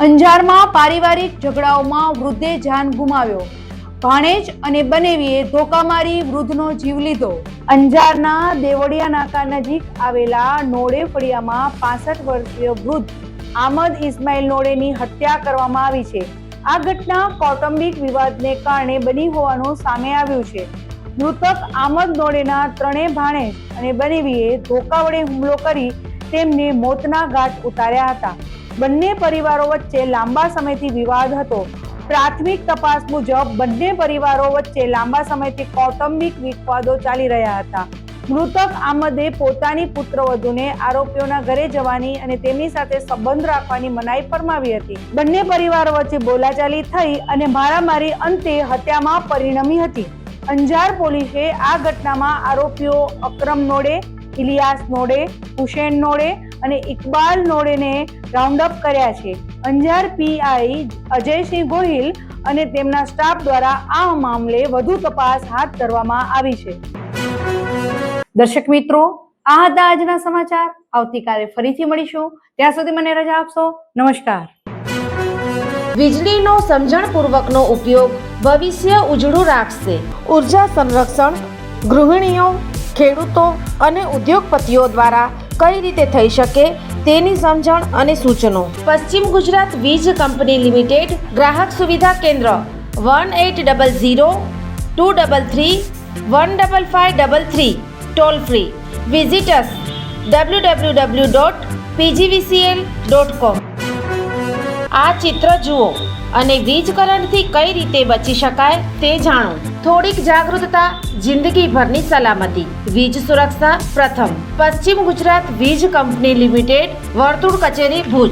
અંજારમાં પારિવારિક ઝઘડાઓમાં વૃદ્ધે જાન ગુમાવ્યો. ભાણેજ અને બનેવીએ ધોકા મારી વૃદ્ધનો જીવ લીધો. અંજારના દેવળિયા નાકા નજીક આવેલા નોડે ફળિયામાં 65 વર્ષીય વૃદ્ધ આમદ ઇસ્માઇલ નોડેની હત્યા કરવામાં આવી છે. આ ઘટના કૌટુંબિક વિવાદને કારણે બની હોવાનું સામે આવ્યું છે. મૃતક આમદ નોડેના ત્રણેય ભાણેજ અને બનેવીએ ધોકા વડે હુમલો કરી તેમને મોતના ઘાટ ઉતાર્યા હતા. બંને પરિવારો વચ્ચે લાંબા સમયથી વિવાદ હતો. પ્રાથમિક તપાસ મુજબ બંને પરિવારો વચ્ચે લાંબા સમયથી કૌટુંબિક વિવાદો ચાલી રહ્યા હતા. મૃતક આમદે પોતાની પુત્રવધૂને આરોપીઓના ઘરે જવાની અને તેમની સાથે સંબંધ રાખવાની મનાઈ ફરમાવી હતી. બંને પરિવારો વચ્ચે બોલાચાલી થઈ અને મારામારી અંતે હત્યામાં પરિણમી હતી. અંજાર પોલીસે આ ઘટનામાં આરોપીઓ અકરમ નોડે, ઇલિયાસ નોડે, હુસેન નોડે અને ઇકબાલ નોડેને રાઉન્ડ અપ કર્યા છે. અંજાર પીઆઈ અજયસિંહ ગોહિલ અને તેમના સ્ટાફ દ્વારા આ મામલે વધુ તપાસ હાથ ધરવામાં આવી છે. દર્શક મિત્રો, આ હતા આજના સમાચાર. આવતીકાલે ફરીથી મળીશું. ત્યાં સુધી મને રજા આપશો. નમસ્કાર. વીજળીનો સમજણપૂર્વકનો ઉપયોગ ભવિષ્ય ઉજળું રાખશે. ઉર્જા સંરક્ષણ ગૃહિણીઓ, ખેડૂતો અને ઉદ્યોગપતિઓ દ્વારા કઈ રીતે થઈ શકે તેની સમજણ અને સૂચનો. પશ્ચિમ ગુજરાત વીજ કંપની લિમિટેડ, ગ્રાહક સુવિધા કેન્દ્ર 1800 233 15533, ટોલ ફ્રી. વિઝિટ અસ www.pgvcl.com. આ ચિત્ર જુઓ અને વીજ કરંટથી કઈ રીતે બચી શકાય તે જાણો. થોડીક જાગૃતતા, જિંદગીભરની સલામતી. વીજ સુરક્ષા પ્રથમ. પશ્ચિમ ગુજરાત વીજ કંપની લિમિટેડ, વર્તુળ કચેરી, ભુજ.